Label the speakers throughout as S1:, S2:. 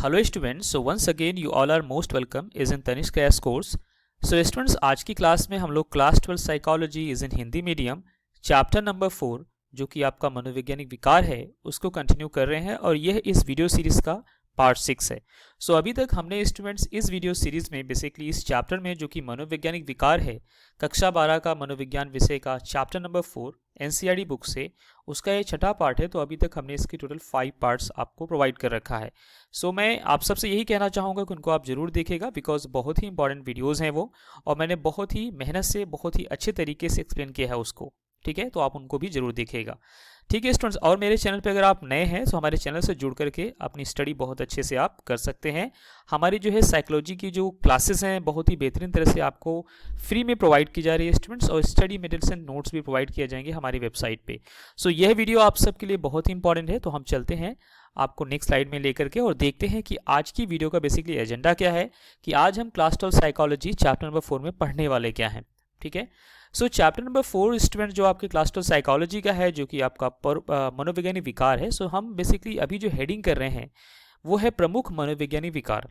S1: Hello students, so once again you all are most welcome is in Tanishq crash course. So students आज की class में हम लोग class 12 psychology is in Hindi medium chapter number 4 जो कि आपका मनोवैज्ञानिक विकार है उसको कंटिन्यू कर रहे हैं और यह इस वीडियो सीरीज का पार्ट 6 है। सो अभी तक हमने स्टूडेंट्स इस वीडियो सीरीज में बेसिकली इस चैप्टर में जो कि मनोवैज्ञानिक विकार है कक्षा 12 का मनोविज्ञान विषय का चैप्टर नंबर 4 एनसीईआरटी बुक से उसका ये छठा पार्ट है। तो अभी तक हमने इसकी टोटल 5 पार्ट्स आपको प्रोवाइड कर रखा है। सो मैं आप सबसे यही कहना चाहूँगा कि उनको आप ज़रूर देखेगा बिकॉज बहुत ही इंपॉर्टेंट वीडियोज़ हैं वो, और मैंने बहुत ही मेहनत से बहुत ही अच्छे तरीके से एक्सप्लेन किया है उसको। ठीक है, तो आप उनको भी जरूर देखिएगा। ठीक है स्टूडेंट्स, और मेरे चैनल पे अगर आप नए हैं तो हमारे चैनल से जुड़ करके अपनी स्टडी बहुत अच्छे से आप कर सकते हैं। हमारी जो है साइकोलॉजी की जो क्लासेस हैं बहुत ही बेहतरीन तरह से आपको फ्री में प्रोवाइड की जा रही है स्टूडेंट्स, और स्टडी मटेरियल्स एंड नोट्स भी प्रोवाइड किए जाएंगे हमारी वेबसाइट पे। सो यह वीडियो आप सबके लिए बहुत ही इंपॉर्टेंट है। तो हम चलते हैं आपको नेक्स्ट स्लाइड में लेकर के और देखते हैं कि आज की वीडियो का बेसिकली एजेंडा क्या है, कि आज हम क्लास 12 साइकोलॉजी चैप्टर नंबर 4 में पढ़ने वाले क्या हैं। ठीक है, सो चैप्टर नंबर 4 स्टूडेंट जो आपके क्लास 12 साइकोलॉजी का है जो कि आपका मनोवैज्ञानिक विकार है। सो हम बेसिकली अभी जो हेडिंग कर रहे हैं वो है प्रमुख मनोवैज्ञानिक विकार।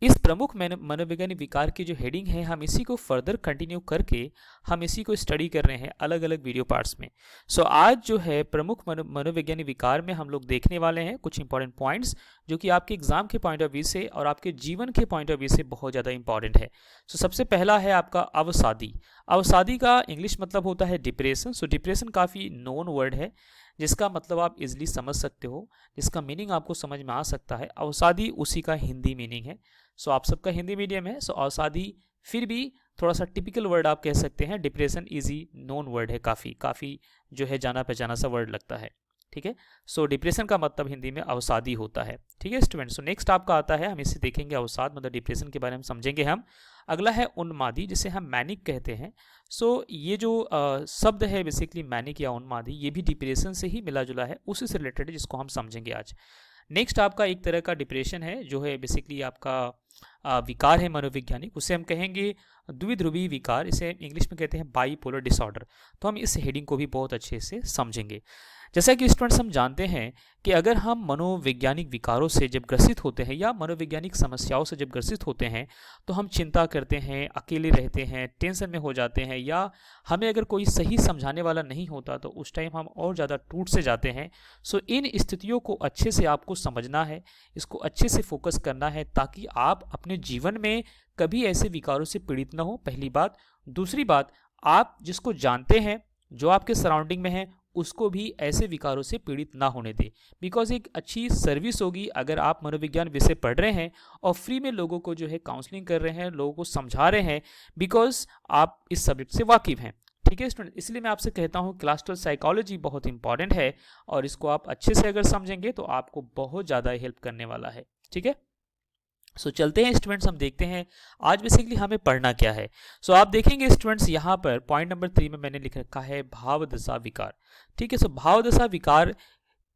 S1: इस प्रमुख मनोवैज्ञानिक विकार की जो हेडिंग है हम इसी को फर्दर कंटिन्यू करके हम इसी को स्टडी कर रहे हैं अलग अलग वीडियो पार्ट्स में। सो आज जो है प्रमुख मनोवैज्ञानिक विकार में हम लोग देखने वाले हैं कुछ इंपॉर्टेंट पॉइंट्स जो कि आपके एग्जाम के पॉइंट ऑफ व्यू से और आपके जीवन के पॉइंट ऑफ व्यू से बहुत ज़्यादा इंपॉर्टेंट है। सो सबसे पहला है आपका अवसादी। अवसादी का इंग्लिश मतलब होता है डिप्रेशन। सो डिप्रेशन काफ़ी नोन वर्ड है जिसका मतलब आप इजीली समझ सकते हो, जिसका मीनिंग आपको समझ में आ सकता है। अवसादी उसी का हिंदी मीनिंग है। सो आप सबका हिंदी मीडियम है, सो अवसादी फिर भी थोड़ा सा टिपिकल वर्ड आप कह सकते हैं। डिप्रेशन इजी नोन वर्ड है, काफ़ी जो है जाना पहचाना सा वर्ड लगता है। ठीक है, सो डिप्रेशन का मतलब हिंदी में अवसादी होता है। ठीक है स्टूडेंट, सो नेक्स्ट आपका आता है, हम इसे देखेंगे अवसाद मतलब डिप्रेशन के बारे में समझेंगे हम। अगला है उन्मादी जिसे हम मैनिक कहते हैं। सो ये जो शब्द है बेसिकली मैनिक या उन्मादी ये भी डिप्रेशन से ही मिला जुला है, उसी से रिलेटेड है जिसको हम समझेंगे आज। नेक्स्ट आपका एक तरह का डिप्रेशन है जो है बेसिकली आपका विकार है मनोवैज्ञानिक, उसे हम कहेंगे द्विध्रुवी विकार, इसे इंग्लिश में कहते हैं बाईपोलर डिसऑर्डर। तो हम इस हेडिंग को भी बहुत अच्छे से समझेंगे। जैसा कि स्टूडेंट्स हम जानते हैं कि अगर हम मनोवैज्ञानिक विकारों से जब ग्रसित होते हैं या मनोवैज्ञानिक समस्याओं से जब ग्रसित होते हैं तो हम चिंता करते हैं, अकेले रहते हैं, टेंशन में हो जाते हैं, या हमें अगर कोई सही समझाने वाला नहीं होता तो उस टाइम हम और ज़्यादा टूट से जाते हैं। सो इन स्थितियों को अच्छे से आपको समझना है, इसको अच्छे से फोकस करना है ताकि आप अपने जीवन में कभी ऐसे विकारों से पीड़ित ना हो, पहली बात। दूसरी बात, आप जिसको जानते हैं जो आपके सराउंडिंग में है उसको भी ऐसे विकारों से पीड़ित ना होने दें। बिकॉज एक अच्छी सर्विस होगी अगर आप मनोविज्ञान विषय पढ़ रहे हैं और फ्री में लोगों को जो है काउंसलिंग कर रहे हैं, लोगों को समझा रहे हैं, बिकॉज आप इस सब्जेक्ट से वाकिफ हैं। ठीक है स्टूडेंट, इसलिए मैं आपसे कहता हूँ क्लास 12 साइकोलॉजी बहुत इंपॉर्टेंट है और इसको आप अच्छे से अगर समझेंगे तो आपको बहुत ज़्यादा हेल्प करने वाला है। ठीक है, सो चलते हैं स्टूडेंट्स, हम देखते हैं आज बेसिकली हमें पढ़ना क्या है। सो आप देखेंगे स्टूडेंट्स यहाँ पर पॉइंट नंबर 3 में मैंने लिख रखा है भाव दशा विकार। ठीक है, सो भाव दशा विकार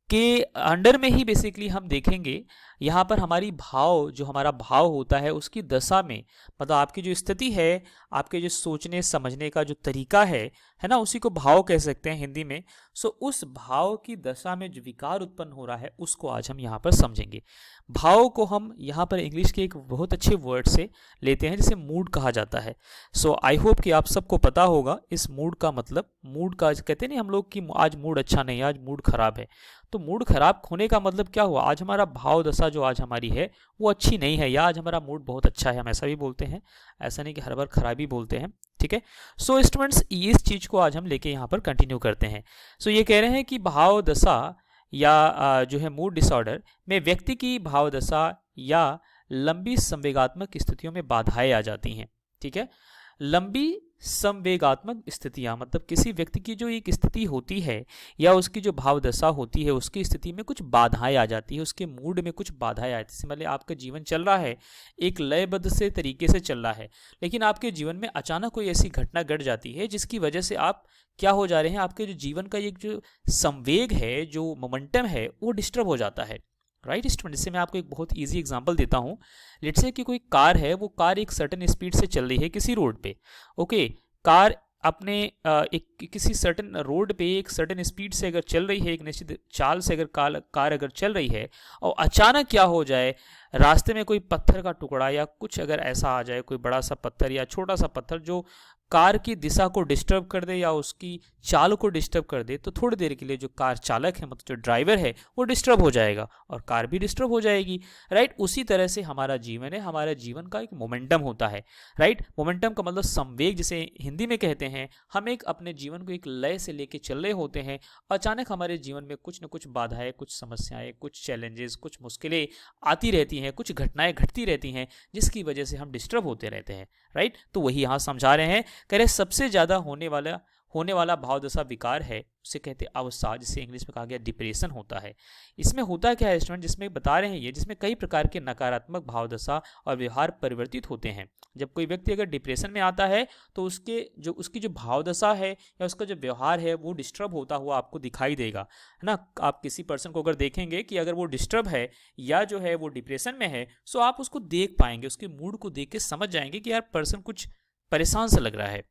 S1: के अंडर में ही बेसिकली हम देखेंगे यहाँ पर हमारी भाव जो हमारा भाव होता है उसकी दशा में, मतलब आपकी जो स्थिति है, आपके जो सोचने समझने का जो तरीका है ना, उसी को भाव कह सकते हैं हिंदी में। सो उस भाव की दशा में जो विकार उत्पन्न हो रहा है उसको आज हम यहाँ पर समझेंगे। भाव को हम यहाँ पर इंग्लिश के एक बहुत अच्छे वर्ड से लेते हैं जिसे मूड कहा जाता है। सो आई होप कि आप सबको पता होगा इस मूड का मतलब। मूड का कहते नहीं हम लोग कि आज मूड अच्छा नहीं है, आज मूड खराब है। तो मूड खराब होने का मतलब क्या हुआ, आज हमारा भाव दशा जो आज हमारी है वो अच्छी नहीं है, या आज हमारा मूड बहुत अच्छा है, हम ऐसा भी बोलते हैं, ऐसा नहीं कि हर बार खराबी बोलते हैं। ठीक है, सो स्टूडेंट्स इस चीज़ को आज हम लेके यहाँ पर कंटिन्यू करते हैं। सो ये कह रहे हैं कि भाव दशा या जो है मूड डिसऑर्डर में व्यक्ति की भाव दशा या लंबी संवेगात्मक स्थितियों में बाधाएं आ जाती हैं। ठीक है, लंबी संवेगात्मक स्थितियां मतलब किसी व्यक्ति की जो एक स्थिति होती है या उसकी जो भाव दशा होती है उसकी स्थिति में कुछ बाधाएं आ जाती है, उसके मूड में कुछ बाधाएं आती है। मतलब आपका जीवन चल रहा है एक लयबद्ध से तरीके से चल रहा है, लेकिन आपके जीवन में अचानक कोई ऐसी घटना घट जाती है जिसकी वजह से आप क्या हो जा रहे हैं, आपके जो जीवन का एक जो संवेग है, जो मोमेंटम है वो डिस्टर्ब हो जाता है। राइट स्टूडेंट, इससे मैं आपको एक बहुत इजी एग्जांपल देता हूँ। लेट्स से कि कोई कार है, वो कार एक सर्टेन स्पीड से चल रही है किसी रोड पे। ओके, कार अपने एक किसी सर्टेन रोड पे एक सर्टेन स्पीड से अगर चल रही है, एक निश्चित चाल से अगर कार अगर चल रही है और अचानक क्या हो जाए, रास्ते में कोई पत्थर का टुकड़ा या कुछ अगर ऐसा आ जाए, कोई बड़ा सा पत्थर या छोटा सा पत्थर जो कार की दिशा को डिस्टर्ब कर दे या उसकी चाल को डिस्टर्ब कर दे, तो थोड़ी देर के लिए जो कार चालक है, मतलब जो ड्राइवर है, वो डिस्टर्ब हो जाएगा और कार भी डिस्टर्ब हो जाएगी। राइट, उसी तरह से हमारा जीवन है, हमारा जीवन का एक मोमेंटम होता है। राइट, मोमेंटम का मतलब संवेग, जिसे हिंदी में कहते हैं। हम एक अपने जीवन को एक लय से लेके चल रहे होते हैं, अचानक हमारे जीवन में कुछ न कुछ बाधाएं, कुछ समस्याएं, कुछ चैलेंजेस, कुछ मुश्किलें आती रहती हैं, कुछ घटनाएं घटती रहती हैं, जिसकी वजह से हम डिस्टर्ब होते रहते हैं। राइट, तो वही यहाँ समझा रहे हैं, कह रहे सबसे ज्यादा होने वाला भाव दशा विकार है, उसे कहते हैं अवसाद, जिसे इंग्लिश में कहा गया डिप्रेशन होता है। इसमें होता क्या है स्टूडेंट, जिसमें बता रहे हैं ये, जिसमें कई प्रकार के नकारात्मक भाव दशा और व्यवहार परिवर्तित होते हैं। जब कोई व्यक्ति अगर डिप्रेशन में आता है तो उसकी जो भाव दशा है या उसका जो व्यवहार है वो डिस्टर्ब होता हुआ आपको दिखाई देगा, है ना। आप किसी पर्सन को अगर देखेंगे कि अगर वो डिस्टर्ब है या जो है वो डिप्रेशन में है, तो आप उसको देख पाएंगे, उसके मूड को देख के समझ जाएंगे कि यार पर्सन कुछ परेशान सा लग रहा है।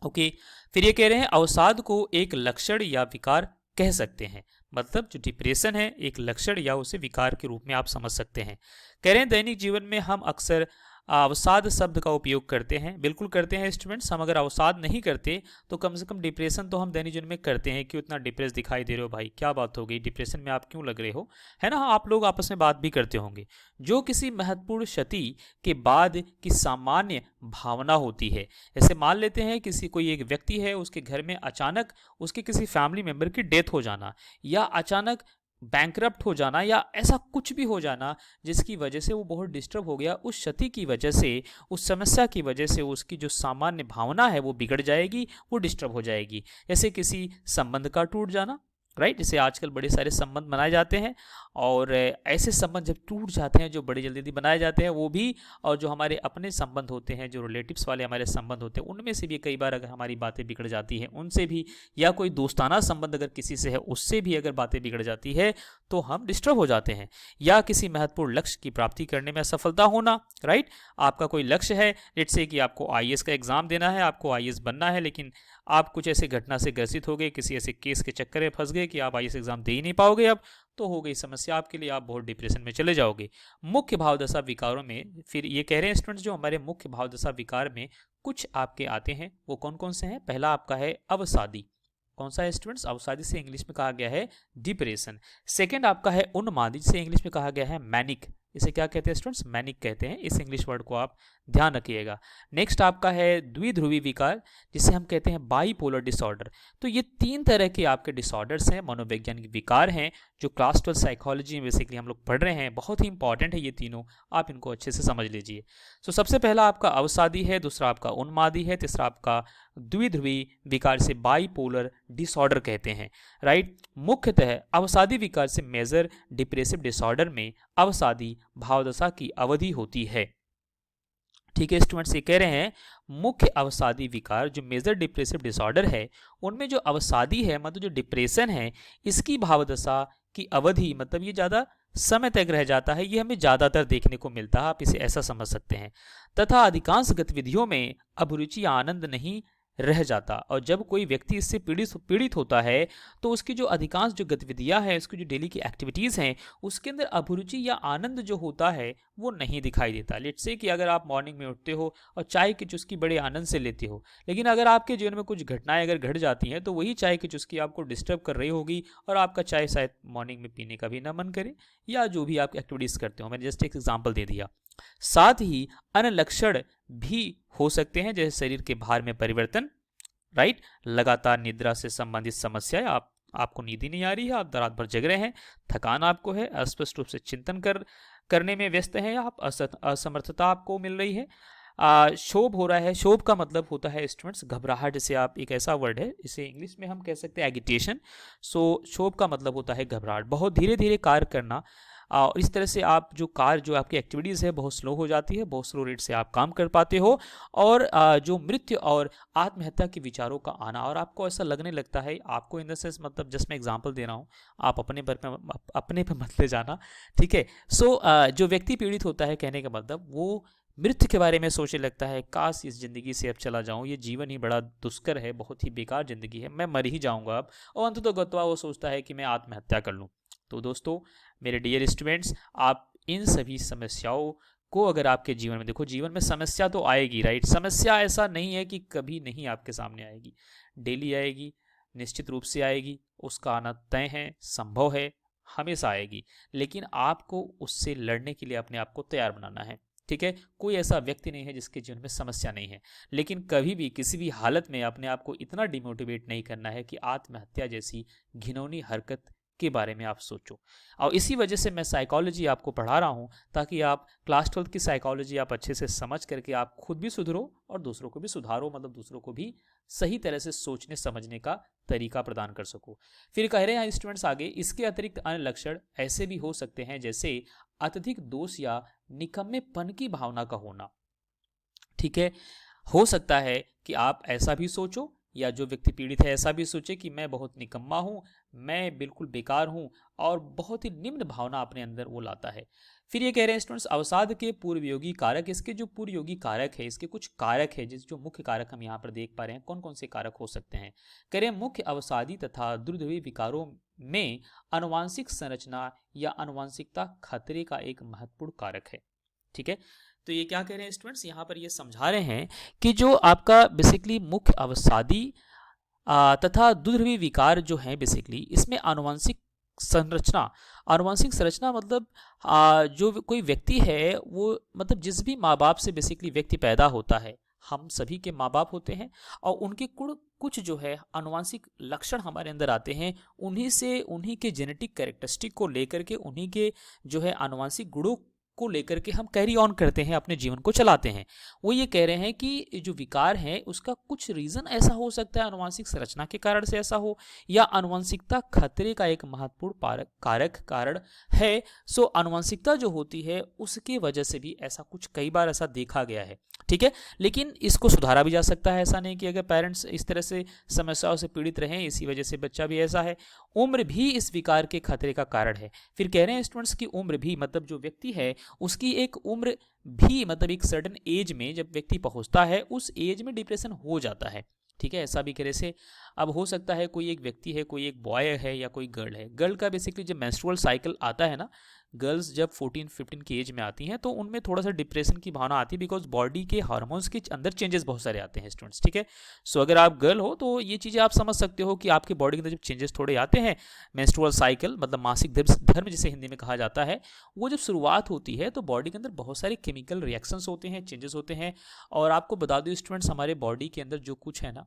S1: ओके, फिर ये कह रहे हैं अवसाद को एक लक्षण या विकार कह सकते हैं। मतलब जो डिप्रेशन है एक लक्षण या उसे विकार के रूप में आप समझ सकते हैं। कह रहे हैं दैनिक जीवन में हम अक्सर अवसाद शब्द का उपयोग करते हैं। बिल्कुल करते हैं स्टूडेंट्स, हम अगर अवसाद नहीं करते तो कम से कम डिप्रेशन तो हम दैनिक जीवन में करते हैं। क्यों इतना डिप्रेस दिखाई दे रहे हो भाई, क्या बात हो गई, डिप्रेशन में आप क्यों लग रहे हो, है ना। आप लोग आपस में बात भी करते होंगे। जो किसी महत्वपूर्ण क्षति के बाद की सामान्य भावना होती है। जैसे मान लेते हैं कोई एक व्यक्ति है, उसके घर में अचानक उसके किसी फैमिली मेंबर की डेथ हो जाना या अचानक बैंकरप्ट हो जाना या ऐसा कुछ भी हो जाना जिसकी वजह से वो बहुत डिस्टर्ब हो गया, उस क्षति की वजह से, उस समस्या की वजह से उसकी जो सामान्य भावना है वो बिगड़ जाएगी, वो डिस्टर्ब हो जाएगी। जैसे किसी संबंध का टूट जाना, राइट, जैसे आजकल बड़े सारे संबंध बनाए जाते हैं और ऐसे संबंध जब टूट जाते हैं जो बड़ी जल्दी बनाए जाते हैं वो भी, और जो हमारे अपने संबंध होते हैं, जो रिलेटिव्स वाले हमारे संबंध होते हैं, उनमें से भी कई बार अगर हमारी बातें बिगड़ जाती हैं उनसे भी, या कोई दोस्ताना संबंध अगर किसी से है उससे भी अगर बातें बिगड़ जाती है तो हम डिस्टर्ब हो जाते हैं। या किसी महत्वपूर्ण लक्ष्य की प्राप्ति करने में असफलता होना, राइट, आपका कोई लक्ष्य है, लेट्स से कि आपको आईएएस का एग्जाम देना है, आपको आईएएस बनना है, लेकिन आप कुछ ऐसे घटना से ग्रसित हो गए, किसी ऐसे केस के चक्कर में फंस गए कि आप आईएएस एग्जाम दे ही नहीं पाओगे, अब तो हो गई समस्या आपके लिए, आप बहुत डिप्रेशन में चले जाओगे। मुख्य भावदशा विकारों में फिर ये कह रहे हैं स्टूडेंट्स, जो हमारे मुख्य भावदशा विकार में कुछ आपके आते हैं वो कौन कौन से हैं। पहला आपका है अवसादी। कौन सा है स्टूडेंट्स, अवसादी से इंग्लिश में कहा गया है डिप्रेशन। सेकंड आपका है उन्मादी, जिसे इंग्लिश में कहा गया है मैनिक। इसे क्या कहते हैं स्टूडेंट्स, मैनिक कहते हैं। इस इंग्लिश वर्ड को आप ध्यान रखिएगा। नेक्स्ट आपका है द्विध्रुवी विकार, जिसे हम कहते हैं बाईपोलर डिसऑर्डर। तो ये तीन तरह के आपके डिसऑर्डर्स हैं, मनोवैज्ञानिक विकार हैं, जो क्लास 12 साइकोलॉजी में बेसिकली हम लोग पढ़ रहे हैं। बहुत ही इंपॉर्टेंट है ये तीनों, आप इनको अच्छे से समझ लीजिए। सो सबसे पहला आपका अवसादी है, दूसरा आपका उन्मादी है, तीसरा आपका द्विध्रुवी विकार से बाईपोलर डिसऑर्डर कहते हैं। राइट, मुख्यतः अवसादी विकार से मेजर डिप्रेसिव डिसऑर्डर में अवसादी भावदशा की अवधि होती है। ठीक है स्टूडेंट्स, ये कह रहे हैं मुख्य अवसादी विकार जो मेजर डिप्रेसिव डिसऑर्डर है उनमें जो अवसादी है, मतलब जो डिप्रेशन है, इसकी भावदशा की अवधि, मतलब ये ज्यादा समय तक रह जाता है, ये हमें ज्यादातर देखने को मिलता है, आप इसे ऐसा समझ सकते हैं। तथा अधिकांश गतिविधियों में अभिरुचि या आनंद नहीं रह जाता। और जब कोई व्यक्ति इससे पीड़ित होता है तो उसकी जो अधिकांश जो गतिविधियां हैं, उसकी जो डेली की एक्टिविटीज़ हैं, उसके अंदर अभिरुचि या आनंद जो होता है वो नहीं दिखाई देता। लेट्स से कि अगर आप मॉर्निंग में उठते हो और चाय की चुस्की बड़े आनंद से लेते हो, लेकिन अगर आपके जीवन में कुछ घटनाएं अगर घट जाती हैं तो वही चाय की चुस्की आपको डिस्टर्ब कर रही होगी और आपका चाय शायद मॉर्निंग में पीने का भी ना मन करे, या जो भी आप एक्टिविटीज़ करते हो। मैंने जस्ट एक एग्जाम्पल दे दिया। साथ ही अन्य लक्षण भी हो सकते हैं, जैसे शरीर के भार में परिवर्तन, राइट, लगातार निद्रा से संबंधित समस्या, आपको नींद ही नहीं आ रही है, आप रात भर जग रहे हैं, थकान आपको है, अस्पष्ट रूप से चिंतन करने में व्यस्त हैं, आप असमर्थता आपको मिल रही है, क्षोभ हो रहा है। क्षोभ का मतलब होता है स्टूडेंट्स घबराहट, जैसे आप एक ऐसा वर्ड है, इसे इंग्लिश में हम कह सकते हैं एगिटेशन। सो क्षोभ का मतलब होता है घबराहट, बहुत धीरे धीरे कार्य करना। इस तरह से आप जो आपकी एक्टिविटीज़ है बहुत स्लो हो जाती है, बहुत स्लो रेट से आप काम कर पाते हो, और जो मृत्यु और आत्महत्या के विचारों का आना, और आपको ऐसा लगने लगता है, आपको इन द सेंस, मतलब जस्ट मैं एग्जांपल दे रहा हूँ, आप अपने पे मत ले जाना, ठीक है। सो जो व्यक्ति पीड़ित होता है, कहने का मतलब वो मृत्यु के बारे में सोचने लगता है, काश इस ज़िंदगी से अब चला जाऊं, ये जीवन ही बड़ा दुष्कर है, बहुत ही बेकार ज़िंदगी है, मैं मर ही जाऊंगा अब। और अंततोगत्वा वो सोचता है कि मैं आत्महत्या कर लूं। तो दोस्तों, मेरे डियर स्टूडेंट्स, आप इन सभी समस्याओं को अगर आपके जीवन में देखो, जीवन में समस्या तो आएगी, राइट। समस्या ऐसा नहीं है कि कभी नहीं आपके सामने आएगी, डेली आएगी, निश्चित रूप से आएगी, उसका आना तय है, संभव है, हमेशा आएगी। लेकिन आपको उससे लड़ने के लिए अपने आप को तैयार बनाना है, ठीक है। कोई ऐसा व्यक्ति नहीं है जिसके जीवन में समस्या नहीं है, लेकिन कभी भी किसी भी हालत में अपने आप को इतना डिमोटिवेट नहीं करना है कि आत्महत्या जैसी घिनौनी हरकत के बारे में आप सोचो। और इसी वजह से मैं साइकोलॉजी आपको पढ़ा रहा हूँ, ताकि आप क्लास 12 की साइकोलॉजी आप अच्छे से समझ करके आप खुद भी सुधरो और दूसरों को भी सुधारो, मतलब दूसरों को भी सही तरह से सोचने समझने का तरीका प्रदान कर सको। फिर कह रहे हैं स्टूडेंट्स आगे, इसके अतिरिक्त अन्य लक्षण ऐसे भी हो सकते हैं जैसे अत्यधिक दोष या निकम्मेपन की भावना का होना, ठीक है। हो सकता है कि आप ऐसा भी सोचो, या जो व्यक्ति पीड़ित है ऐसा भी सोचे कि मैं बहुत निकम्मा हूँ, मैं बिल्कुल बेकार हूँ, और बहुत ही निम्न भावना अपने अंदर वो लाता है। फिर ये कह रहे हैं स्टूडेंट्स, अवसाद के पूर्वयोगी कारक, इसके जो पूर्वयोगी कारक है, इसके कुछ कारक है, जिस जो मुख्य कारक हम यहाँ पर देख पा रहे हैं, कौन कौन से कारक हो सकते हैं। कह रहे हैं मुख्य अवसादी तथा दुर्दैवी विकारों में आनुवांशिक संरचना या आनुवांशिकता खतरे का एक महत्वपूर्ण कारक है, ठीक है। तो ये क्या कह रहे हैं स्टूडेंट्स, यहाँ पर ये समझा रहे हैं कि जो आपका बेसिकली मुख्य अवसादी तथा दुर्दैवी विकार जो है, बेसिकली इसमें आनुवंशिक संरचना मतलब जो कोई व्यक्ति है वो, मतलब जिस भी माँ बाप से बेसिकली व्यक्ति पैदा होता है, हम सभी के माँ बाप होते हैं, और उनके कुछ जो है आनुवंशिक लक्षण हमारे अंदर आते हैं, उन्हीं के जेनेटिक कैरेक्टरिस्टिक को लेकर के, उन्हीं के जो है आनुवंशिक गुणों को लेकर के हम कैरी ऑन करते हैं, अपने जीवन को चलाते हैं। वो ये कह रहे हैं कि जो विकार है उसका कुछ रीजन ऐसा हो सकता है, आनुवंशिक संरचना के कारण से ऐसा हो, या आनुवंशिकता खतरे का एक महत्वपूर्ण कारण है। सो आनुवंशिकता जो होती है उसकी वजह से भी ऐसा कुछ कई बार ऐसा देखा गया है, ठीक है। लेकिन इसको सुधारा भी जा सकता है, ऐसा नहीं कि अगर पेरेंट्स इस तरह से समस्याओं से पीड़ित रहें, इसी वजह से बच्चा भी ऐसा है। उम्र भी इस विकार के खतरे का कारण है। फिर कह रहे हैं स्टूडेंट्स की उम्र भी, मतलब जो व्यक्ति है उसकी एक उम्र भी, मतलब एक सर्टेन एज में जब व्यक्ति पहुंचता है, उस एज में डिप्रेशन हो जाता है, ठीक है। ऐसा भी करे से अब हो सकता है कोई एक व्यक्ति है, कोई एक बॉय है या कोई गर्ल है। गर्ल का बेसिकली जब मेंस्ट्रुअल साइकिल आता है ना, गर्ल्स जब 14-15 की एज में आती हैं तो उनमें थोड़ा सा डिप्रेशन की भावना आती है, बिकॉज बॉडी के हार्मोन्स के अंदर चेंजेस बहुत सारे आते हैं स्टूडेंट्स, ठीक है। सो अगर आप गर्ल हो तो ये चीज़ें आप समझ सकते हो कि आपके बॉडी के अंदर जब चेंजेस थोड़े आते हैं, मेंस्ट्रुअल साइकिल मतलब मासिक धर्म जिसे हिंदी में कहा जाता है, वो जब शुरुआत होती है तो बॉडी के अंदर बहुत सारे केमिकल रिएक्शंस होते हैं, चेंजेस होते हैं। और आपको बता दो स्टूडेंट्स, हमारे बॉडी के अंदर जो कुछ है ना,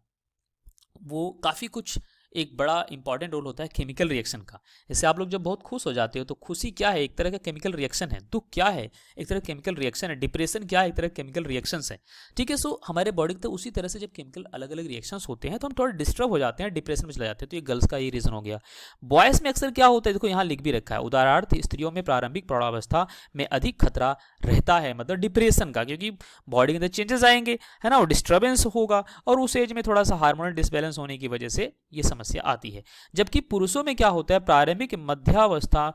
S1: वो काफ़ी कुछ एक बड़ा इंपॉर्टेंट रोल होता है केमिकल रिएक्शन का। जैसे आप लोग जब बहुत खुश हो जाते हो तो खुशी क्या है, एक तरह का केमिकल रिएक्शन है। दुख क्या है, एक तरह केमिकल रिएक्शन है। डिप्रेशन क्या है, एक तरह केमिकल रिएक्शंस है, ठीक है। सो हमारे बॉडी तो उसी तरह से जब केमिकल अलग अलग रिएक्शंस होते हैं तो हम थोड़ा डिस्टर्ब हो जाते हैं, डिप्रेशन में चले जाते हैं। तो ये गर्ल्स का ये रीजन हो गया। बॉयज़ में अक्सर क्या होता है, देखो यहाँ लिख भी रखा है, उदाहरणार्थ स्त्रियों में प्रारंभिक प्रौढ़ावस्था में अधिक खतरा रहता है, मतलब डिप्रेशन का, क्योंकि बॉडी के अंदर चेंजेस आएंगे, है ना, और डिस्टर्बेंस होगा, और उस एज में थोड़ा सा हार्मोनल डिसबैलेंस होने की वजह से ये समस्या आती है। जबकि पुरुषों में क्या होता है, प्रारंभिक मध्यावस्था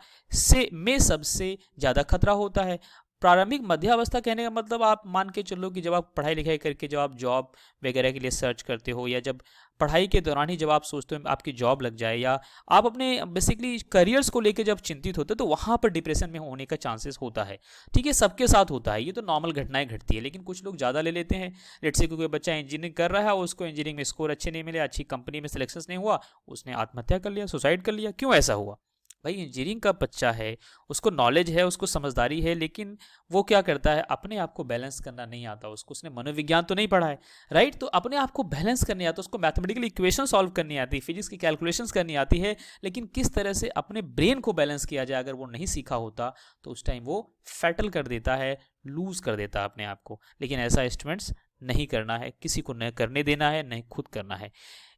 S1: में सबसे ज्यादा खतरा होता है। प्रारंभिक मध्यावस्था कहने का मतलब आप मान के चलो कि जब आप पढ़ाई लिखाई करके जब आप जॉब वगैरह के लिए सर्च करते हो, या जब पढ़ाई के दौरान ही जब आप सोचते हो आपकी जॉब लग जाए, या आप अपने बेसिकली करियर्स को लेकर जब चिंतित होते हो, तो वहाँ पर डिप्रेशन में होने का चांसेस होता है, ठीक है। सबके साथ होता है, ये तो नॉर्मल घटनाएं घटती है, लेकिन कुछ लोग ज़्यादा ले लेते हैं। लेट्स से कोई बच्चा इंजीनियरिंग कर रहा है, उसको इंजीनियरिंग में स्कोर अच्छे नहीं मिले, अच्छी कंपनी में सिलेक्शन नहीं हुआ, उसने आत्महत्या कर लिया, सुसाइड कर लिया। क्यों ऐसा हुआ भाई? इंजीनियरिंग का बच्चा है, उसको नॉलेज है, उसको समझदारी है, लेकिन वो क्या करता है, अपने आप को बैलेंस करना नहीं आता उसको। उसने मनोविज्ञान तो नहीं पढ़ा है, राइट, तो अपने आप को बैलेंस करने आता, उसको मैथमेटिकल इक्वेशन सॉल्व करनी आती है, फिजिक्स की कैलकुलेशंस करनी आती है, लेकिन किस तरह से अपने ब्रेन को बैलेंस किया जाए, अगर वो नहीं सीखा होता तो उस टाइम वो फैटल कर देता है, लूज कर देता है अपने आप को। लेकिन ऐसा स्टूडेंट्स नहीं करना है, किसी को न करने देना है, नहीं खुद करना है।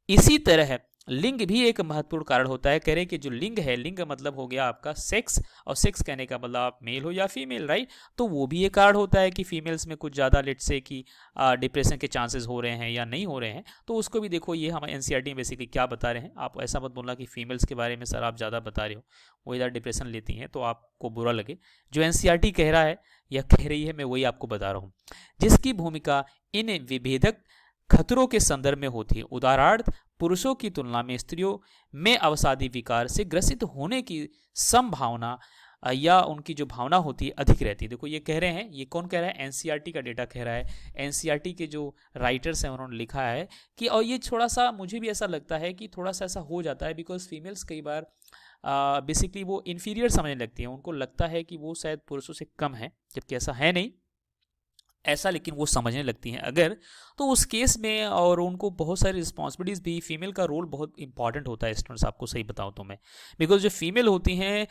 S1: इसी तरह लिंग भी एक महत्वपूर्ण कारण होता है। कह रहे कि जो लिंग है, लिंग मतलब हो गया आपका सेक्स, और सेक्स कहने का मतलब आप मेल हो या फीमेल, राइट, तो वो भी एक कारण होता है कि फीमेल्स में कुछ ज़्यादा लेट से कि डिप्रेशन के चांसेस हो रहे हैं या नहीं हो रहे हैं। तो उसको भी देखो, ये हमारे एनसीईआरटी में बेसिकली क्या बता रहे हैं। आप ऐसा मत बोलना कि फीमेल्स के बारे में सर आप ज़्यादा बता रहे हो, वो इधर डिप्रेशन लेती हैं तो आपको बुरा लगे। जो एनसीईआरटी कह रहा है या कह रही है, मैं वही आपको बता रहा हूँ, जिसकी भूमिका इन विभेदक खतरों के संदर्भ में होती है। उदाहरणार्थ, पुरुषों की तुलना में स्त्रियों में अवसादी विकार से ग्रसित होने की संभावना या उनकी जो भावना होती है अधिक रहती है। देखो ये कह रहे हैं, ये कौन कह रहा है, एनसीईआरटी का डेटा कह रहा है। एनसीईआरटी के जो राइटर्स हैं उन्होंने लिखा है कि, और ये थोड़ा सा मुझे भी ऐसा लगता है कि थोड़ा सा ऐसा हो जाता है, बिकॉज फीमेल्स कई बार बेसिकली वो इन्फीरियर समझने लगती हैं, उनको लगता है कि वो शायद पुरुषों से कम है, जबकि ऐसा है नहीं, ऐसा लेकिन वो समझने लगती हैं अगर, तो उस केस में और उनको बहुत सारी रिस्पॉन्सिबिलिटीज़ भी, फीमेल का रोल बहुत इंपॉर्टेंट होता है स्टूडेंट्स, आपको सही बताऊं तो मैं, बिकॉज जो फीमेल होती हैं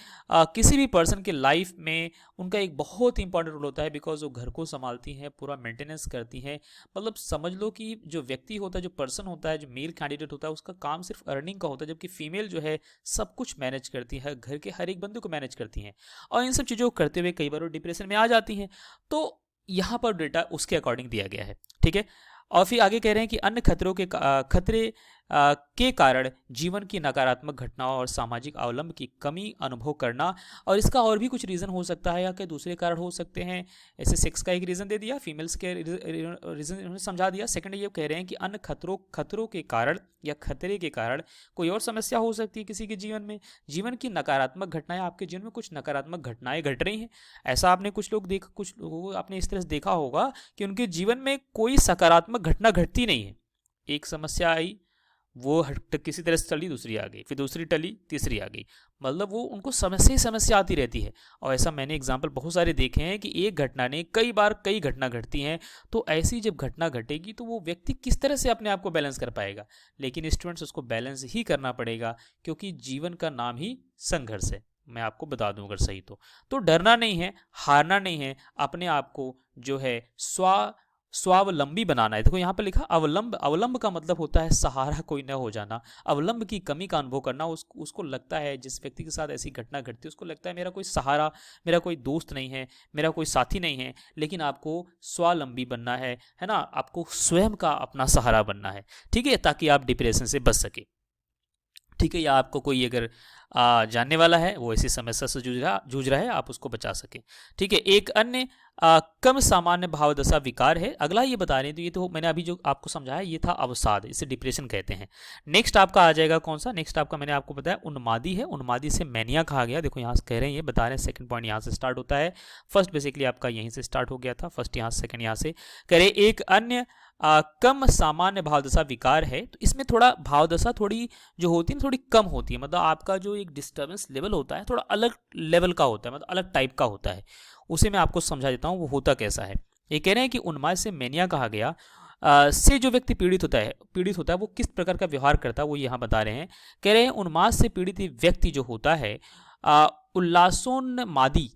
S1: किसी भी पर्सन के लाइफ में उनका एक बहुत इंपॉर्टेंट रोल होता है, बिकॉज वो घर को संभालती हैं, पूरा मेंटेनेंस करती हैं। मतलब समझ लो कि जो व्यक्ति होता है, जो पर्सन होता है, जो मेल कैंडिडेट होता है, उसका काम सिर्फ अर्निंग का होता है, जबकि फीमेल जो है सब कुछ मैनेज करती है, घर के हर एक बंदे को मैनेज करती हैं, और इन सब चीज़ों को करते हुए कई बार वो डिप्रेशन में आ जाती हैं। तो यहाँ पर डेटा उसके अकॉर्डिंग दिया गया है, ठीक है। और फिर आगे कह रहे हैं कि अन्य खतरों के खतरे के कारण जीवन की नकारात्मक घटनाओं और सामाजिक अवलंब की कमी अनुभव करना, और इसका और भी कुछ रीज़न हो सकता है या कि दूसरे कारण हो सकते हैं। ऐसे सेक्स का एक रीज़न दे दिया, फीमेल्स के रीज़न उन्होंने समझा दिया। सेकंड ये कह रहे हैं कि अन्य खतरों के कारण या खतरे के कारण कोई और समस्या हो सकती है किसी के जीवन में, जीवन की नकारात्मक घटनाएं, आपके जीवन में कुछ नकारात्मक घटनाएं घट रही हैं। ऐसा आपने कुछ लोगों आपने इस तरह से देखा होगा कि उनके जीवन में कोई सकारात्मक घटना घटती नहीं है। एक समस्या आई, वो किसी तरह से टली, दूसरी आ गई, फिर दूसरी टली, तीसरी आ गई, मतलब वो उनको समस्या आती रहती है। और ऐसा मैंने एग्जाम्पल बहुत सारे देखे हैं कि एक घटना ने कई बार कई घटना घटती हैं। तो ऐसी जब घटना घटेगी तो वो व्यक्ति किस तरह से अपने आप को बैलेंस कर पाएगा। लेकिन स्टूडेंट्स, उसको बैलेंस ही करना पड़ेगा, क्योंकि जीवन का नाम ही संघर्ष है। मैं आपको बता दूं अगर सही तो डरना नहीं है, हारना नहीं है, अपने आप को जो है स्वावलंबी बनाना है। देखो यहाँ पर लिखा अवलंब, अवलंब का मतलब होता है सहारा कोई न हो जाना। अवलंब की कमी का अनुभव करना, उसको लगता है, जिस व्यक्ति के साथ ऐसी घटना घटती है उसको लगता है मेरा कोई सहारा, मेरा कोई दोस्त नहीं है, मेरा कोई साथी नहीं है। लेकिन आपको स्वावलंबी बनना है ना, आपको स्वयं का अपना सहारा बनना है, ठीक है, ताकि आप डिप्रेशन से बच सके, ठीक है। या आपको कोई अगर जानने वाला है वो इसी समस्या से जूझ रहा है, आप उसको बचा सके, ठीक है। एक अन्य कम सामान्य भावदशा विकार है, अगला ये बता रहे हैं। तो ये तो मैंने अभी जो आपको समझाया ये था अवसाद, इसे डिप्रेशन कहते हैं। नेक्स्ट आपका आ जाएगा कौन सा, नेक्स्ट आपका मैंने आपको बताया उन्मादी है, उन्मादी से मैनिया कहा गया। देखो यहाँ से कह रहे हैं, ये बता रहे हैं, सेकंड पॉइंट यहाँ से स्टार्ट होता है, फर्स्ट बेसिकली आपका यहीं से स्टार्ट हो गया था, फर्स्ट यहाँ, सेकंड यहाँ से कह रहे एक अन्य कम सामान्य भावदशा विकार है। तो इसमें थोड़ा भावदशा थोड़ी जो होती है थोड़ी कम होती है, मतलब आपका जो एक डिस्टर्बेंस लेवल होता है थोड़ा अलग लेवल का होता है, मतलब अलग टाइप का होता है। उसे मैं आपको समझा देता हूँ वो होता कैसा है। ये कह रहे हैं कि उन्माद से मैनिया कहा गया से जो व्यक्ति पीड़ित होता है वो किस प्रकार का व्यवहार करता है वो यहाँ बता रहे हैं। कह रहे हैं उन्माद से पीड़ित व्यक्ति जो होता है उल्लासोन्मादी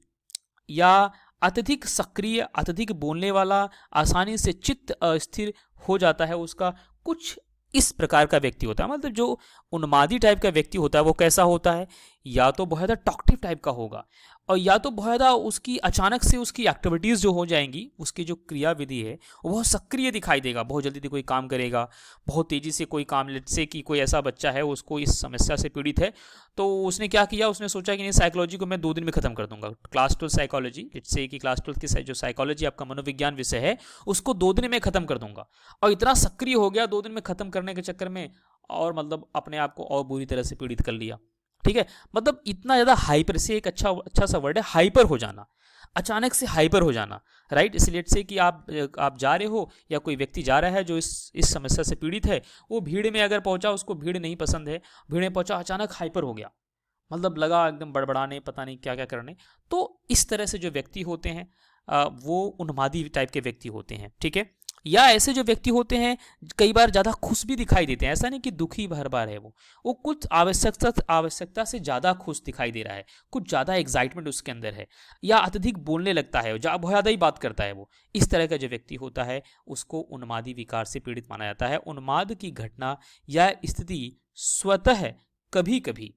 S1: या अत्यधिक सक्रिय, अत्यधिक बोलने वाला, आसानी से चित्त अस्थिर हो जाता है, उसका कुछ इस प्रकार का व्यक्ति होता है। मतलब जो उन्मादी टाइप का व्यक्ति होता है वो कैसा होता है, या तो बहुत ज़्यादा टॉक्टिव टाइप का होगा, और या तो बहुत ज़्यादा उसकी अचानक से उसकी एक्टिविटीज़ जो हो जाएंगी, उसकी जो क्रियाविधि है वो बहुत सक्रिय दिखाई देगा, बहुत जल्दी कोई काम करेगा, बहुत तेज़ी से कोई काम। लेट से कि कोई ऐसा बच्चा है उसको इस समस्या से पीड़ित है, तो उसने क्या किया, उसने सोचा कि नहीं साइकोलॉजी को मैं 2 दिन में खत्म कर दूंगा। क्लास 12 साइकोलॉजी, लेट से कि क्लास 12 की जो साइकोलॉजी आपका मनोविज्ञान विषय है उसको 2 दिन में खत्म कर दूंगा, और इतना सक्रिय हो गया 2 दिन में खत्म करने के चक्कर में, और मतलब अपने आप को और बुरी तरह से पीड़ित कर लिया, ठीक है। मतलब इतना ज़्यादा हाइपर से एक अच्छा सा वर्ड है हाइपर हो जाना, अचानक से हाइपर हो जाना, राइट। इसलिए से कि आप जा रहे हो या कोई व्यक्ति जा रहा है जो इस समस्या से पीड़ित है, वो भीड़ में अगर पहुंचा, उसको भीड़ नहीं पसंद है, भीड़ में पहुंचा, अचानक हाइपर हो गया, मतलब लगा एकदम बड़बड़ाने, पता नहीं क्या क्या करने। तो इस तरह से जो व्यक्ति होते हैं वो उन्मादी टाइप के व्यक्ति होते हैं, ठीक है। या ऐसे जो व्यक्ति होते हैं कई बार ज़्यादा खुश भी दिखाई देते हैं, ऐसा नहीं कि दुखी हर बार है, वो कुछ आवश्यकता से ज़्यादा खुश दिखाई दे रहा है, कुछ ज़्यादा एक्साइटमेंट उसके अंदर है, या अत्यधिक बोलने लगता है, बहुत ज़्यादा ही बात करता है वो। इस तरह का जो व्यक्ति होता है उसको उन्मादी विकार से पीड़ित माना जाता है। उन्माद की घटना या स्थिति स्वतः कभी कभी,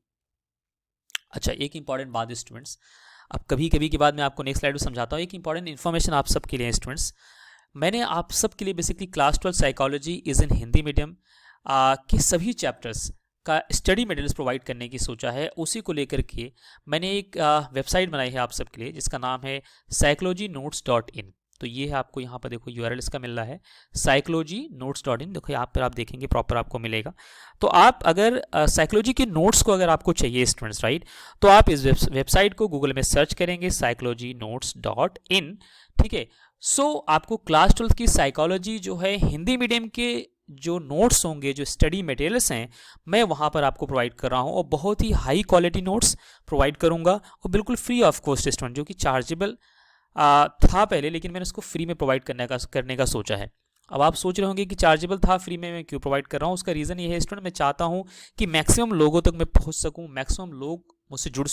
S1: अच्छा एक इंपॉर्टेंट बात स्टूडेंट्स, अब कभी कभी के बाद मैं आपको नेक्स्ट स्लाइड में समझाता हूँ। एक इंपॉर्टेंट इन्फॉर्मेशन आप सबके लिए स्टूडेंट्स, मैंने आप सब के लिए basically class 12 psychology is in Hindi medium के सभी चैप्टर्स का स्टडी मटेरियल्स प्रोवाइड करने की सोचा है, उसी को लेकर के मैंने एक वेबसाइट बनाई है आप सबके लिए, जिसका नाम है psychologynotes.in। तो ये है, आपको यहाँ पर देखो URL इसका मिल रहा है psychologynotes.in। देखो यहाँ पर आप देखेंगे प्रॉपर आपको मिलेगा। तो आप अगर साइकोलॉजी के नोट्स को अगर आपको चाहिए स्टूडेंट्स, राइट, तो आप इस वेबसाइट को गूगल में सर्च करेंगे psychologynotes.in, ठीक है। सो आपको क्लास 12 की साइकोलॉजी जो है हिंदी मीडियम के जो नोट्स होंगे, जो स्टडी मटेरियल्स हैं, मैं वहाँ पर आपको प्रोवाइड कर रहा हूँ, और बहुत ही हाई क्वालिटी नोट्स प्रोवाइड करूँगा, और बिल्कुल फ्री ऑफ कॉस्ट स्टूडेंट, जो कि चार्जेबल था पहले, लेकिन मैंने उसको फ्री में प्रोवाइड करने का सोचा है। अब आप सोच रहे होंगे कि चार्जेबल था, फ्री में मैं क्यों प्रोवाइड कर रहा हूँ। उसका रीज़न ये है स्टूडेंट, मैं चाहता हूँ कि मैक्सिमम लोगों तक मैं पहुँच सकूँ, मैक्सिमम लोग मुझसे जुड़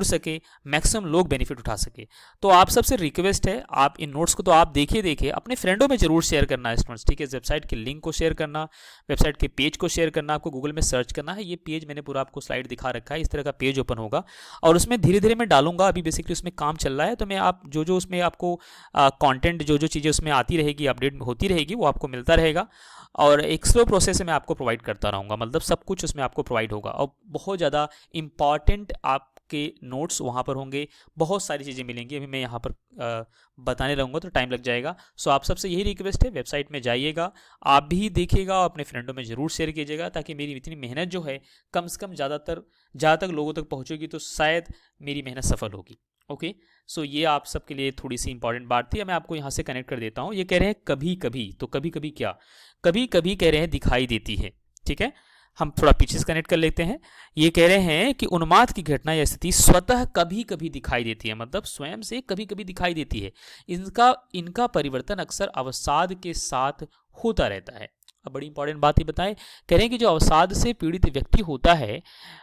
S1: सके, मैक्सिमम लोग बेनिफिट उठा सके। तो आप सबसे रिक्वेस्ट है, आप इन नोट्स को तो आप देखिए अपने फ्रेंडों में जरूर शेयर करना है स्टूडेंट्स, ठीक है। वेबसाइट के लिंक को शेयर करना, वेबसाइट के पेज को शेयर करना, आपको गूगल में सर्च करना है। ये पेज मैंने पूरा आपको स्लाइड दिखा रखा है, इस तरह का पेज ओपन होगा, और उसमें धीरे धीरे मैं डालूंगा। अभी बेसिकली उसमें काम चल रहा है, तो मैं आप जो उसमें आपको कॉन्टेंट, जो चीज़ें उसमें आती रहेगी, अपडेट होती रहेगी, वो आपको मिलता रहेगा, और एक स्लो प्रोसेस से मैं आपको प्रोवाइड करता रहूँगा। मतलब सब कुछ उसमें आपको प्रोवाइड होगा, और बहुत ज़्यादा इंपॉर्टेंट आपके नोट्स वहाँ पर होंगे, बहुत सारी चीज़ें मिलेंगी। अभी मैं यहाँ पर बताने रहूँगा तो टाइम लग जाएगा। सो आप सबसे यही रिक्वेस्ट है, वेबसाइट में जाइएगा, आप भी देखिएगा, और अपने फ्रेंडों में ज़रूर शेयर कीजिएगा, ताकि मेरी इतनी मेहनत जो है कम से कम ज़्यादा तक लोगों तक पहुँचेगी, तो शायद मेरी मेहनत सफल होगी। ओके, सो ये आप सबके लिए थोड़ी सी इंपॉर्टेंट बात थी। मैं आपको यहाँ से कनेक्ट कर देता हूँ। ये कह रहे हैं कभी कभी, तो कभी कभी क्या, कभी कभी कह रहे हैं दिखाई देती है, ठीक है। हम थोड़ा पीछे से कनेक्ट कर लेते हैं। ये कह रहे हैं कि उन्माद की घटना या स्थिति स्वतः कभी कभी दिखाई देती है, मतलब स्वयं से कभी कभी दिखाई देती है। इनका परिवर्तन अक्सर अवसाद के साथ होता रहता है। अब बड़ी इंपॉर्टेंट बात ये बताएं, कह रहे हैं कि जो अवसाद से पीड़ित व्यक्ति होता है,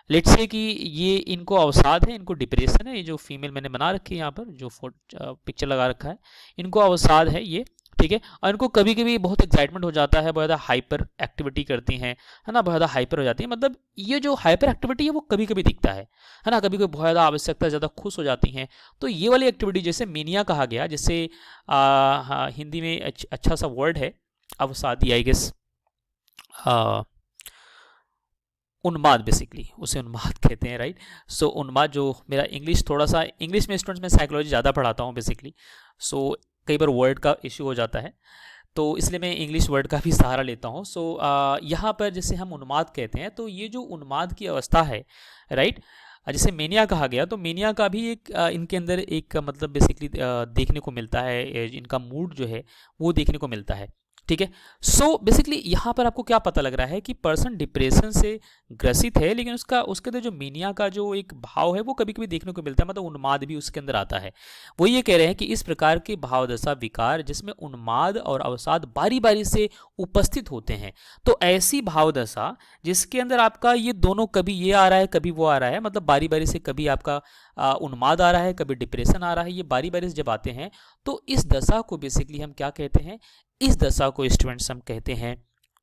S1: लेट्स से कि ये इनको अवसाद है, इनको डिप्रेशन है, ये जो फीमेल मैंने बना रखी है यहाँ पर, जो पिक्चर लगा रखा है, इनको अवसाद है ये, ठीक है। और इनको कभी कभी बहुत एक्साइटमेंट हो जाता है, बहुत ज़्यादा हाइपर एक्टिविटी करती हैं, है ना, बहुत ज़्यादा हाइपर हो जाती है। मतलब ये जो हाइपर एक्टिविटी है वो कभी कभी दिखता है ना, कभी कभी बहुत ज़्यादा आवश्यकता, ज़्यादा खुश हो जाती हैं। तो ये वाली एक्टिविटी जैसे मेनिया कहा गया, जिससे हिंदी में अच्छा सा वर्ड है अवसादी, आई गेस उन्माद, बेसिकली उसे उन्माद कहते हैं, राइट। सो उन्माद, जो मेरा इंग्लिश थोड़ा सा, इंग्लिश में स्टूडेंट्स में साइकोलॉजी ज़्यादा पढ़ाता हूँ बेसिकली, सो कई बार वर्ड का इश्यू हो जाता है, तो इसलिए मैं इंग्लिश वर्ड का भी सहारा लेता हूँ। सो यहाँ पर जैसे हम उन्माद कहते हैं, तो ये जो उन्माद की अवस्था है, राइट, जैसे मेनिया कहा गया, तो मेनिया का भी एक इनके अंदर एक मतलब बेसिकली देखने को मिलता है, इनका मूड जो है वो देखने को मिलता है, ठीक है। सो बेसिकली यहाँ पर आपको क्या पता लग रहा है कि पर्सन डिप्रेशन से ग्रसित है, लेकिन उसके अंदर जो मेनिया का जो एक भाव है वो कभी कभी देखने को मिलता है, मतलब उन्माद भी उसके अंदर आता है। वो ये कह रहे हैं कि इस प्रकार के भावदशा विकार जिसमें उन्माद और अवसाद बारी बारी से उपस्थित होते हैं, तो ऐसी भावदशा जिसके अंदर आपका ये दोनों, कभी ये आ रहा है कभी वो आ रहा है, मतलब बारी बारी से कभी आपका उन्माद आ रहा है, कभी डिप्रेशन आ रहा है, ये बारी बारी से जब आते हैं, तो इस दशा को बेसिकली हम क्या कहते हैं, इस दशा को स्टूडेंट्स हम कहते हैं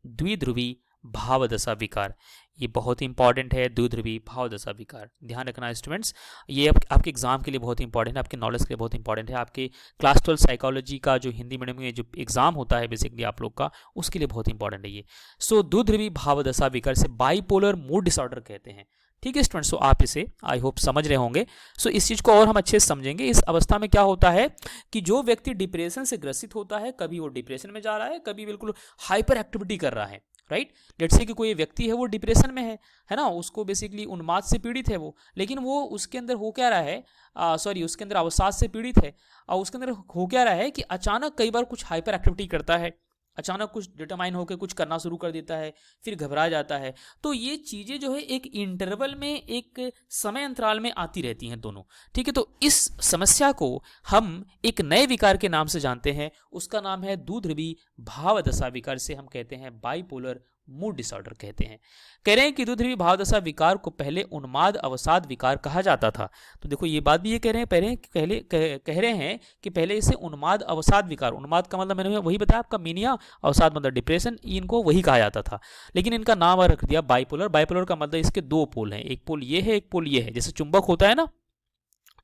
S1: द्विध्रुवी भावदशा विकार। ये बहुत ही इंपॉर्टेंट है, द्विध्रुवी भावदशा विकार, ध्यान रखना स्टूडेंट्स। ये आपके एग्जाम के लिए बहुत इंपॉर्टेंट है, आपके नॉलेज के लिए बहुत इंपॉर्टेंट है, आपके क्लास 12 साइकोलॉजी का जो हिंदी मीडियम में जो एग्जाम होता है बेसिकली आप लोग का, उसके लिए बहुत इंपॉर्टेंट है ये। सो द्विध्रुवी भावदशा विकार से बाइपोलर मूड डिसऑर्डर कहते हैं, ठीक है स्टूडेंट्स। सो आप इसे आई होप समझ रहे होंगे। सो इस चीज़ को और हम अच्छे से समझेंगे। इस अवस्था में क्या होता है कि जो व्यक्ति डिप्रेशन से ग्रसित होता है, कभी वो डिप्रेशन में जा रहा है, कभी बिल्कुल हाइपर एक्टिविटी कर रहा है, राइट। लेट्स से कि कोई व्यक्ति है वो डिप्रेशन में है ना, उसको बेसिकली उन्माद से पीड़ित है वो, लेकिन वो उसके अंदर हो क्या रहा है, उसके अंदर अवसाद से पीड़ित है, और उसके अंदर हो क्या रहा है कि अचानक कई बार कुछ हाइपर एक्टिविटी करता है, अचानक कुछ डिटरमाइन होकर कुछ करना शुरू कर देता है, फिर घबरा जाता है। तो ये चीज़ें जो है एक इंटरवल में, एक समय अंतराल में आती रहती हैं दोनों, ठीक है। तो इस समस्या को हम एक नए विकार के नाम से जानते हैं, उसका नाम है द्विध्रुवी भावदशा विकार, से हम कहते हैं बाइपोलर मूड डिसऑर्डर कहते हैं। कह रहे हैं कि द्विध्रुवी भावदशा विकार को पहले उन्माद अवसाद विकार कहा जाता था। तो देखो ये बात भी ये कह रहे हैं कि पहले इसे उन्माद अवसाद विकार, उन्माद का मतलब मैंने वही बताया आपका मेनिया, अवसाद मतलब डिप्रेशन, इनको वही कहा जाता था, लेकिन इनका नाम रख दिया बाइपोलर। बाइपोलर का मतलब इसके दो पोल हैं, एक पोल ये है, एक पोल ये है। जैसे चुंबक होता है ना,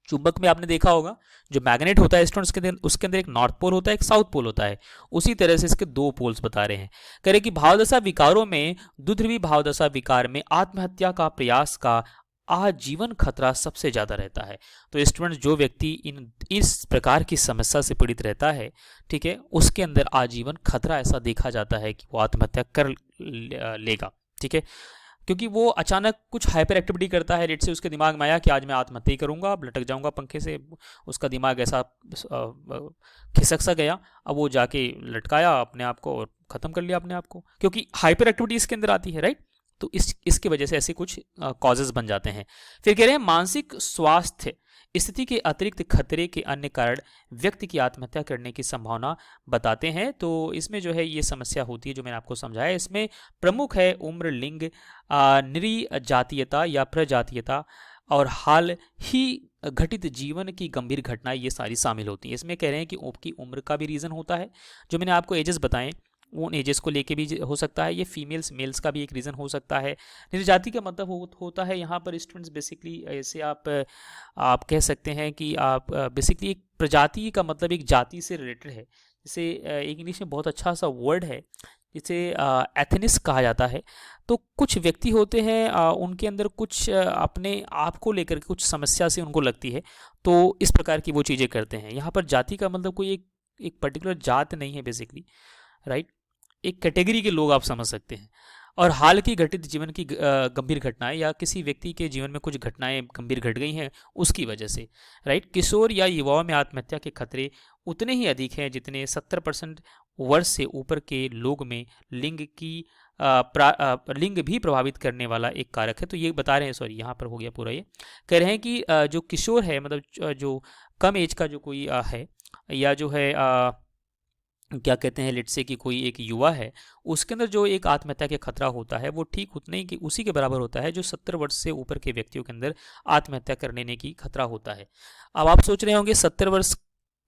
S1: चुंबक में आपने देखा होगा जो मैग्नेट होता है स्टूडेंट्स के अंदर, उसके अंदर एक नॉर्थ पोल होता है, एक साउथ पोल होता है। उसी तरह से इसके दो पोल्स बता रहे हैं। कह रहे कि भावदशा विकारों में द्विध्रुवी भावदशा विकार में आत्महत्या का प्रयास का आजीवन खतरा सबसे ज्यादा रहता है। तो स्टूडेंट्स जो व्यक्ति इस प्रकार की समस्या से पीड़ित रहता है, ठीक है, उसके अंदर आजीवन खतरा ऐसा देखा जाता है कि वो आत्महत्या कर लेगा। ठीक है, क्योंकि वो अचानक कुछ हाइपर एक्टिविटी करता है, लेट से उसके दिमाग में आया कि आज मैं आत्महत्या ही करूंगा, अब लटक जाऊंगा पंखे से, उसका दिमाग ऐसा खिसक सा गया, अब वो जाके लटकाया अपने आप को और ख़त्म कर लिया अपने आप को, क्योंकि हाइपर एक्टिविटी इसके अंदर आती है, राइट। तो इसकी वजह से ऐसे कुछ कॉजेज बन जाते हैं। फिर कह रहे हैं मानसिक स्वास्थ्य स्थिति के अतिरिक्त खतरे के अन्य कारण व्यक्ति की आत्महत्या करने की संभावना बताते हैं। तो इसमें जो है ये समस्या होती है जो मैंने आपको समझाया, इसमें प्रमुख है उम्र, लिंग, नृजातीयता या प्रजातीयता और हाल ही घटित जीवन की गंभीर घटनाएं, ये सारी शामिल होती हैं। इसमें कह रहे हैं कि आपकी उम्र का भी रीज़न होता है, जो मैंने आपको एजेस बताएं उन एजेस को लेके भी हो सकता है। ये फीमेल्स मेल्स का भी एक रीज़न हो सकता है। निर्जाति का मतलब होता है यहाँ पर स्टूडेंट्स बेसिकली ऐसे आप कह सकते हैं कि आप बेसिकली एक प्रजाति का मतलब एक जाति से रिलेटेड है। जैसे एक इंग्लिश में बहुत अच्छा सा वर्ड है जिसे एथनिस कहा जाता है। तो कुछ व्यक्ति होते हैं उनके अंदर कुछ अपने आप को लेकर कुछ समस्या से उनको लगती है, तो इस प्रकार की वो चीज़ें करते हैं। यहाँ पर जाति का मतलब कोई एक पर्टिकुलर जात नहीं है बेसिकली, राइट, एक कैटेगरी के लोग आप समझ सकते हैं। और हाल की घटित जीवन की गंभीर घटनाएं या किसी व्यक्ति के जीवन में कुछ घटनाएं गंभीर घट गई हैं उसकी वजह से, राइट। किशोर या युवाओं में आत्महत्या के खतरे उतने ही अधिक हैं जितने 70% वर्ष से ऊपर के लोग में लिंग भी प्रभावित करने वाला एक कारक है। तो ये बता रहे हैं, सॉरी यहाँ पर हो गया पूरा, ये कह रहे हैं कि जो किशोर है मतलब जो कम एज का जो कोई है या जो है क्या कहते हैं लेट से कि कोई एक युवा है, उसके अंदर जो एक आत्महत्या के खतरा होता है वो ठीक उतने ही उसी के बराबर होता है जो 70 वर्ष से ऊपर के व्यक्तियों के अंदर आत्महत्या करने की खतरा होता है। अब आप सोच रहे होंगे 70 वर्ष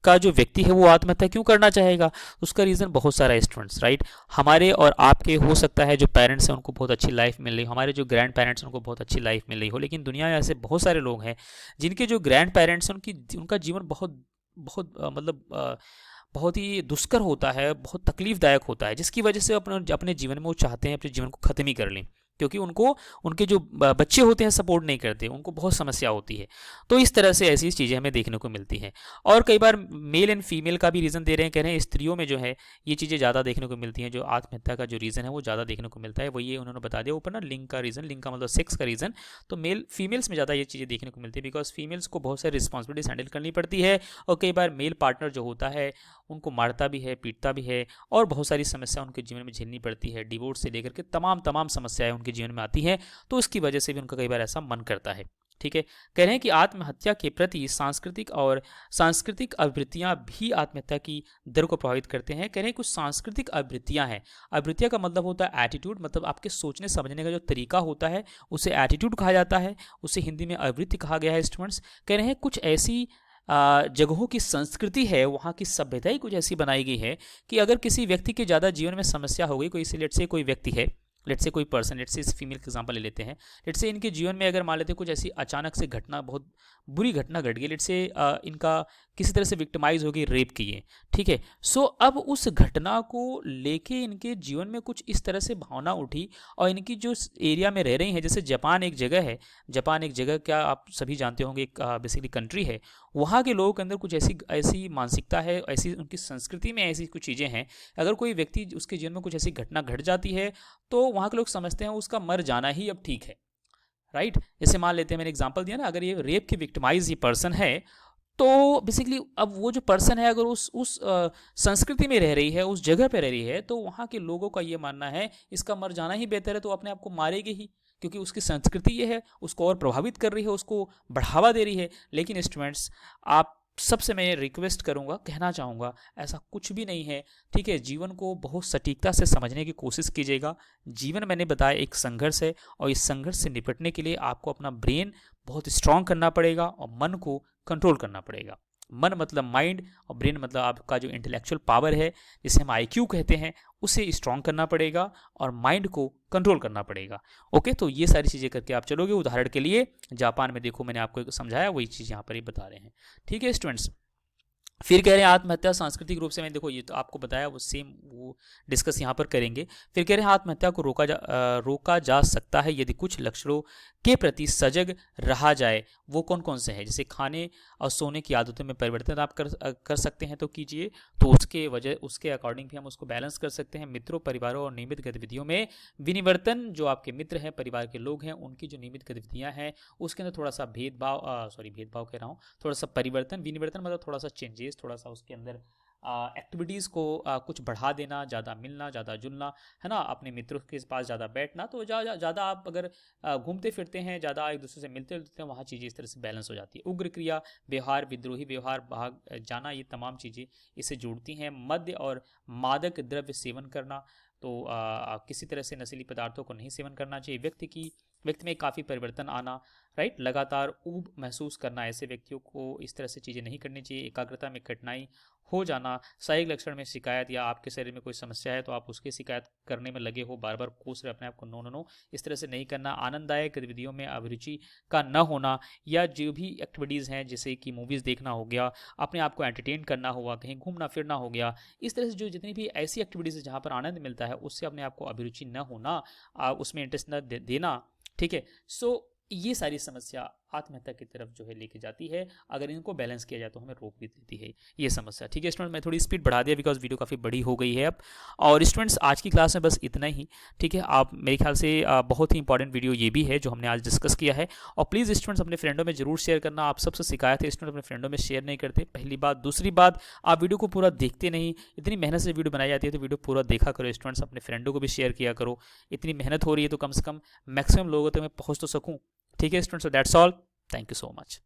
S1: का जो व्यक्ति है वो आत्महत्या क्यों करना चाहेगा? उसका रीज़न बहुत सारा है स्टूडेंट्स, राइट। हमारे और आपके हो सकता है जो पेरेंट्स हैं उनको बहुत अच्छी लाइफ मिल रही हो, हमारे जो ग्रैंड पेरेंट्स हैं उनको बहुत अच्छी लाइफ मिल रही हो, लेकिन दुनिया में ऐसे बहुत सारे लोग हैं जिनके जो ग्रैंड पेरेंट्स हैं उनका जीवन बहुत बहुत मतलब बहुत ही दुष्कर होता है, बहुत तकलीफदायक होता है, जिसकी वजह से अपने जीवन में वो चाहते हैं अपने जीवन को ख़त्म ही कर लें, क्योंकि उनको उनके जो बच्चे होते हैं सपोर्ट नहीं करते, उनको बहुत समस्या होती है। तो इस तरह से ऐसी चीज़ें हमें देखने को मिलती हैं। और कई बार मेल एंड फीमेल का भी रीज़न दे रहे हैं, कह रहे हैं स्त्रियों में जो है ये चीज़ें ज़्यादा देखने को मिलती हैं, जो आत्महत्या का जो रीज़न है वो ज़्यादा देखने को मिलता है। वो ये उन्होंने बता दिया ऊपर ना, लिंग का रीज़न, लिंग का मतलब सेक्स का रीज़न। तो फीमेल्स में ज़्यादा ये चीज़ें देखने को मिलती है, बिकॉज फीमेल्स को बहुत सारी रिस्पॉन्सिबिलिटीज हैंडल करनी पड़ती है, और कई बार मेल पार्टनर जो होता है उनको मारता भी है, पीटता भी है, और बहुत सारी समस्या उनके जीवन में झेलनी पड़ती है। डिवोर्स से लेकर के तमाम समस्याएं उनके जीवन में आती हैं, तो उसकी वजह से भी उनका कई बार ऐसा मन करता है। ठीक है, कह रहे हैं कि आत्महत्या के प्रति सांस्कृतिक आवृत्तियां भी आत्महत्या की दर को प्रभावित करते हैं। कह रहे हैं कुछ सांस्कृतिक आवृत्तियां हैं। आवृत्तियां का मतलब होता है एटीट्यूड, मतलब आपके सोचने समझने का जो तरीका होता है उसे एटीट्यूड कहा जाता है, उसे हिंदी में आवृत्ति कहा गया है स्टूडेंट्स। कह रहे हैं कुछ ऐसी जगहों की संस्कृति है, वहाँ की सभ्यता ही कुछ ऐसी बनाई गई है कि अगर किसी व्यक्ति के ज़्यादा जीवन में समस्या हो गई, लेट से कोई व्यक्ति है, लेट से कोई पर्सन, लेट से इस फीमेल का एग्जांपल ले लेते हैं, लेट से इनके जीवन में अगर मान लेते हैं कुछ ऐसी अचानक से घटना, बहुत बुरी घटना घट गई, लेट से इनका किसी तरह से विक्टिमाइज हो गई, रेप किए, ठीक है। सो अब उस घटना को लेके इनके जीवन में कुछ इस तरह से भावना उठी, और इनकी जो एरिया में रह रही हैं, जैसे जापान एक जगह है, जापान एक जगह क्या आप सभी जानते होंगे, एक बेसिकली कंट्री है, वहाँ के लोगों के अंदर कुछ ऐसी मानसिकता है, ऐसी उनकी संस्कृति में ऐसी कुछ चीज़ें हैं, अगर कोई व्यक्ति उसके जीवन में कुछ ऐसी घटना घट जाती है तो वहाँ के लोग समझते हैं उसका मर जाना ही अब ठीक है, राइट। जैसे मान लेते हैं, मैंने एग्जांपल दिया ना, अगर ये रेप के विक्टिमाइज ये पर्सन है, तो बेसिकली अब वो जो पर्सन है अगर उस संस्कृति में रह रही है, उस जगह पे रह रही है, तो वहाँ के लोगों का ये मानना है इसका मर जाना ही बेहतर है, तो अपने आप को मारेगी ही, क्योंकि उसकी संस्कृति ये है, उसको और प्रभावित कर रही है, उसको बढ़ावा दे रही है। लेकिन स्टूडेंट्स, आप सबसे मैं रिक्वेस्ट करूंगा, कहना चाहूँगा, ऐसा कुछ भी नहीं है, ठीक है। जीवन को बहुत सटीकता से समझने की कोशिश कीजिएगा। जीवन मैंने बताया एक संघर्ष है, और इस संघर्ष से निपटने के लिए आपको अपना ब्रेन बहुत स्ट्रांग करना पड़ेगा और मन को कंट्रोल करना पड़ेगा। मन मतलब माइंड और ब्रेन मतलब आपका जो इंटेलेक्चुअल पावर है, जिसे हम IQ कहते हैं, उसे स्ट्रॉन्ग करना पड़ेगा और माइंड को कंट्रोल करना पड़ेगा। ओके, तो ये सारी चीज़ें करके आप चलोगे। उदाहरण के लिए जापान में देखो, मैंने आपको समझाया, वही चीज़ यहाँ पर ही बता रहे हैं। ठीक है स्टूडेंट्स, फिर कह रहे हैं आत्महत्या सांस्कृतिक रूप से, मैं देखो ये तो आपको बताया, वो सेम वो डिस्कस यहाँ पर करेंगे। फिर कह रहे हैं आत्महत्या को रोका जा सकता है यदि कुछ लक्षणों के प्रति सजग रहा जाए। वो कौन कौन से हैं? जैसे खाने और सोने की आदतों में परिवर्तन आप कर सकते हैं तो कीजिए, तो उसके अकॉर्डिंग भी हम उसको बैलेंस कर सकते हैं। मित्रों, परिवारों और नियमित गतिविधियों में विनिवर्तन, जो आपके मित्र हैं, परिवार के लोग हैं, उनकी जो नियमित गतिविधियाँ हैं उसके अंदर थोड़ा सा भेदभाव कह रहा हूँ, थोड़ा सा परिवर्तन, विनिवर्तन मतलब थोड़ा सा चेंजेस, थोड़ा सा उसके अंदर एक्टिविटीज़ को कुछ बढ़ा देना, ज़्यादा मिलना, ज़्यादा जुलना, है ना, अपने मित्रों के पास ज़्यादा बैठना, तो ज़्यादा आप अगर घूमते फिरते हैं, ज़्यादा एक दूसरे से मिलते जुलते हैं, वहाँ चीज़ें इस तरह से बैलेंस हो जाती है। उग्र क्रिया, व्यवहार, विद्रोही व्यवहार, भाग जाना, ये तमाम चीज़ें इससे जुड़ती हैं। मद्य और मादक द्रव्य सेवन करना, तो किसी तरह से नशीली पदार्थों को नहीं सेवन करना चाहिए। व्यक्ति में काफ़ी परिवर्तन आना, राइट, लगातार ऊब महसूस करना, ऐसे व्यक्तियों को इस तरह से चीज़ें नहीं करनी चाहिए। एकाग्रता में कठिनाई हो जाना, शारीरिक लक्षण में शिकायत, या आपके शरीर में कोई समस्या है तो आप उसकी शिकायत करने में लगे हो, बार बार कोस रहे अपने आप को, नो, इस तरह से नहीं करना। आनंददायक गतिविधियों में अभिरुचि का न होना, या जो भी एक्टिविटीज़ हैं जैसे कि मूवीज़ देखना हो गया, अपने आप को एंटरटेन करना हुआ, कहीं घूमना फिरना हो गया, इस तरह से जो जितनी भी ऐसी एक्टिविटीज़ है जहाँ पर आनंद मिलता है, उससे अपने आप को अभिरुचि न होना, उसमें इंटरेस्ट न देना। ठीक है, सो ये सारी समस्या आत्महत्या की तरफ जो है लेके जाती है। अगर इनको बैलेंस किया जाए तो हमें रोक भी देती है ये समस्या। ठीक है स्टूडेंट, मैं थोड़ी स्पीड बढ़ा दिया बिकॉज वीडियो काफ़ी बड़ी हो गई है अब। और स्टूडेंट्स, आज की क्लास में बस इतना ही। ठीक है, आप मेरे ख्याल से बहुत ही इंपॉर्टेंट वीडियो ये भी है जो हमने आज डिस्कस किया है। और प्लीज़ स्टूडेंट्स अपने फ्रेंडों में जरूर शेयर करना। आप सबसे शिकायत है स्टूडेंट अपने फ्रेंडों में शेयर नहीं करते, पहली बात। दूसरी बात, आप वीडियो को पूरा देखते नहीं। इतनी मेहनत से वीडियो बनाई जाती है तो वीडियो पूरा देखा करो स्टूडेंट्स, अपने फ्रेंडों को भी शेयर किया करो। इतनी मेहनत हो रही है तो कम से कम मैक्सिमम लोगों तक मैं पहुँच तो सकूँ। ठीक है students, so that's all, thank you so much.